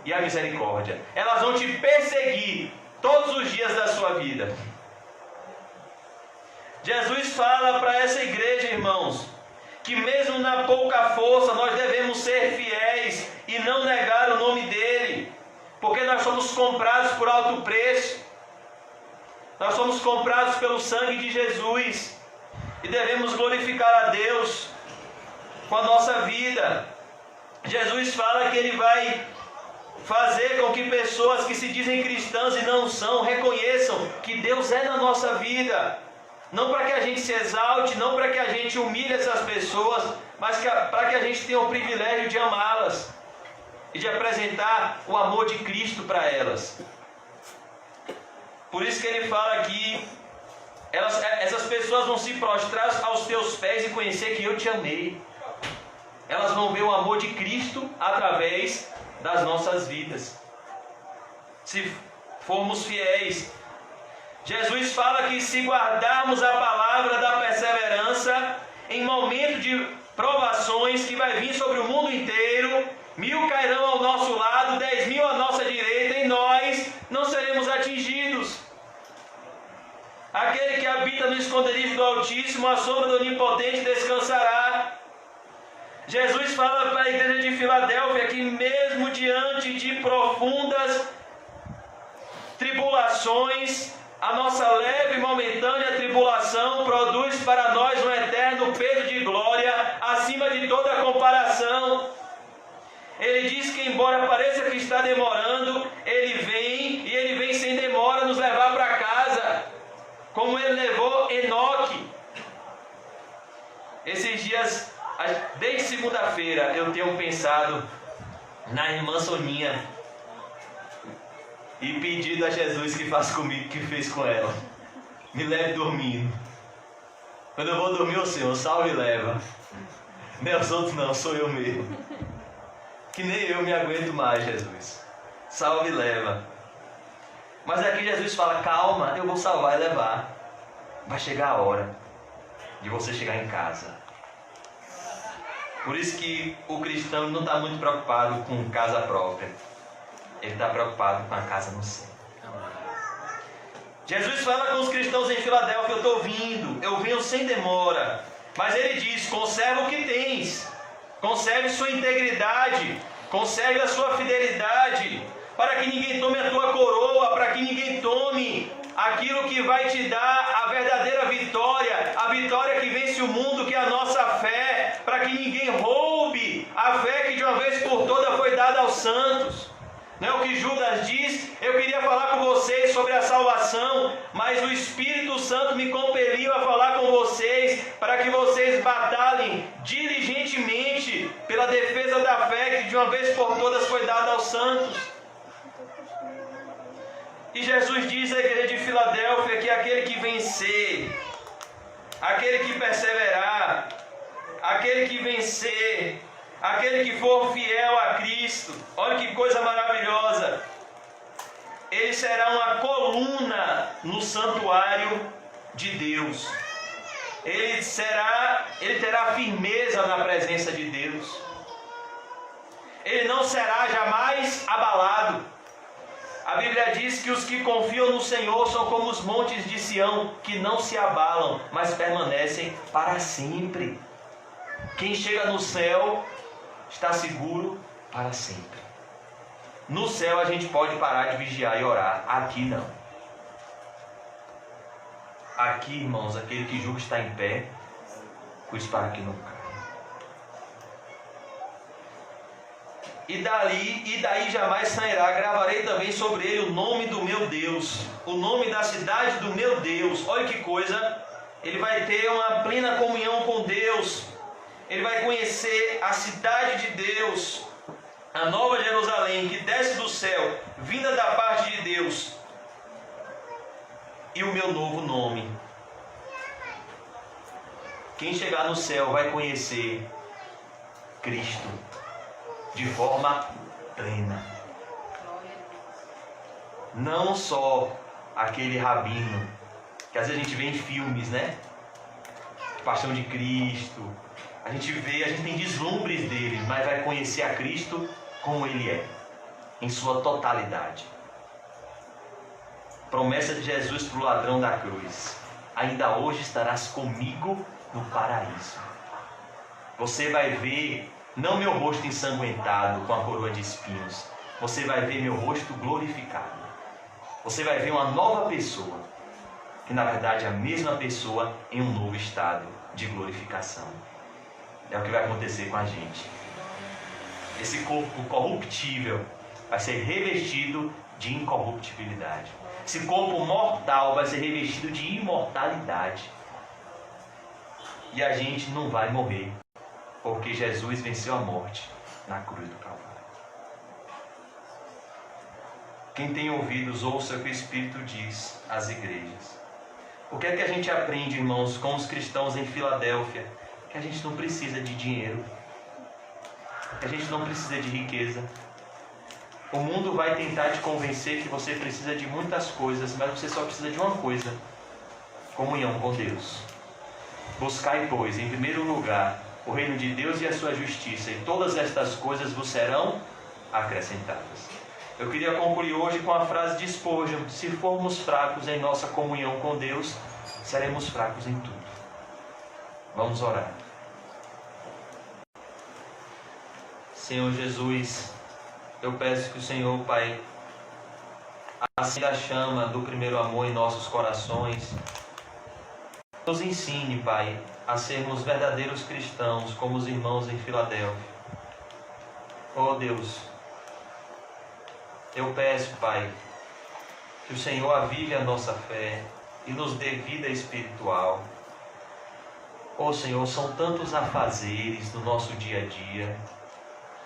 e a misericórdia. Elas vão te perseguir todos os dias da sua vida. Jesus fala para essa igreja, irmãos, que mesmo na pouca força nós devemos ser fiéis e não negar o nome dele, porque nós somos comprados por alto preço. Nós somos comprados pelo sangue de Jesus e devemos glorificar a Deus com a nossa vida. Jesus fala que Ele vai fazer com que pessoas que se dizem cristãs e não são, reconheçam que Deus é na nossa vida. Não para que a gente se exalte, não para que a gente humilhe essas pessoas, mas para que a gente tenha o privilégio de amá-las e de apresentar o amor de Cristo para elas. Por isso que ele fala aqui: essas pessoas vão se prostrar aos teus pés e conhecer que eu te amei. Elas vão ver o amor de Cristo através das nossas vidas, se formos fiéis. Jesus fala que se guardarmos a palavra da perseverança, em momento de provações que vai vir sobre o mundo inteiro, 1000 cairão ao nosso lado, 10.000 à nossa direita, e nós Altíssimo, à sombra do Onipotente descansará. Jesus fala para a igreja de Filadélfia que mesmo diante de profundas tribulações, a nossa leve e momentânea tribulação produz para nós um eterno peso de glória acima de toda comparação. Ele diz que embora pareça que está demorando, Ele vem, e Ele vem sem demora nos levar para casa, como Ele levou Enoque. Esses dias, desde segunda-feira, eu tenho pensado na irmã Soninha e pedido a Jesus que faça comigo o que fez com ela. Me leve dormindo. Quando eu vou dormir, o Senhor, salve e leva. Nem os outros não, sou eu mesmo. Que nem eu me aguento mais, Jesus. Salve e leva. Mas aqui Jesus fala, calma, eu vou salvar e levar. Vai chegar a hora de você chegar em casa. Por isso que o cristão não está muito preocupado com casa própria. Ele está preocupado com a casa no céu. Jesus fala com os cristãos em Filadélfia, eu estou vindo, eu venho sem demora. Mas ele diz, conserva o que tens. Conserve sua integridade, conserve a sua fidelidade, para que ninguém tome a tua coroa, para que ninguém tome aquilo que vai te dar a verdadeira vitória, a vitória que vence o mundo, que é a nossa fé, para que ninguém roube a fé que de uma vez por todas foi dada aos santos. Não é o que Judas diz? Eu queria falar com vocês sobre a salvação, mas o Espírito Santo me compeliu a falar com vocês para que vocês batalhem diligentemente pela defesa da fé que de uma vez por todas foi dada aos santos. E Jesus diz à igreja de Filadélfia que aquele que vencer, aquele que perseverar, aquele que vencer, aquele que for fiel a Cristo, olha que coisa maravilhosa, ele será uma coluna no santuário de Deus. Ele terá firmeza na presença de Deus. Ele não será jamais abalado. A Bíblia diz que os que confiam no Senhor são como os montes de Sião, que não se abalam, mas permanecem para sempre. Quem chega no céu está seguro para sempre. No céu a gente pode parar de vigiar e orar. Aqui não. Aqui, irmãos, aquele que julga está em pé, cuide para que não caia. E daí jamais sairá. Gravarei também sobre ele o nome do meu Deus, o nome da cidade do meu Deus. Olha que coisa. Ele vai ter uma plena comunhão com Deus. Ele vai conhecer a cidade de Deus, a nova Jerusalém, que desce do céu, vinda da parte de Deus, e o meu novo nome. Quem chegar no céu vai conhecer Cristo de forma plena. Não só aquele rabino que às vezes a gente vê em filmes, né? Paixão de Cristo. A gente tem deslumbres dele, mas vai conhecer a Cristo como ele é, em sua totalidade. Promessa de Jesus para o ladrão da cruz: ainda hoje estarás comigo no paraíso. Você vai ver, não meu rosto ensanguentado com a coroa de espinhos, você vai ver meu rosto glorificado. Você vai ver uma nova pessoa, que na verdade é a mesma pessoa em um novo estado de glorificação. É o que vai acontecer com a gente. Esse corpo corruptível vai ser revestido de incorruptibilidade. Esse corpo mortal vai ser revestido de imortalidade. E a gente não vai morrer, porque Jesus venceu a morte na cruz do Calvário. Quem tem ouvidos, ouça o que o Espírito diz às igrejas. O que é que a gente aprende, irmãos, com os cristãos em Filadélfia? Que a gente não precisa de dinheiro, que a gente não precisa de riqueza. O mundo vai tentar te convencer que você precisa de muitas coisas, mas você só precisa de uma coisa: comunhão com Deus. Buscai, pois, em primeiro lugar o reino de Deus e a sua justiça, e todas estas coisas vos serão acrescentadas. Eu queria concluir hoje com a frase de Spurgeon: se formos fracos em nossa comunhão com Deus, seremos fracos em tudo. Vamos orar. Senhor Jesus, eu peço que o Senhor, Pai, acenda a chama do primeiro amor em nossos corações. Nos ensine, Pai, a sermos verdadeiros cristãos, como os irmãos em Filadélfia. Oh Deus, eu peço, Pai, que o Senhor avive a nossa fé e nos dê vida espiritual. Oh Senhor, são tantos afazeres no nosso dia a dia.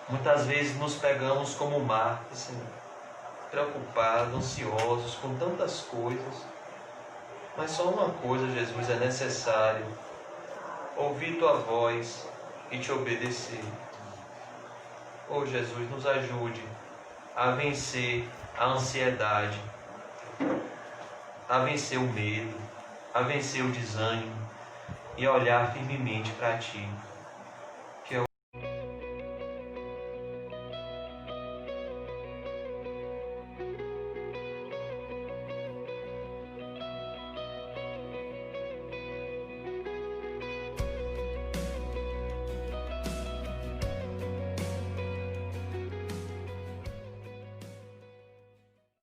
Muitas vezes nos pegamos como Marta, Senhor, preocupados, ansiosos com tantas coisas. Mas só uma coisa, Jesus, é necessário: ouvir Tua voz e Te obedecer. Oh Jesus, nos ajude a vencer a ansiedade, a vencer o medo, a vencer o desânimo e a olhar firmemente para Ti.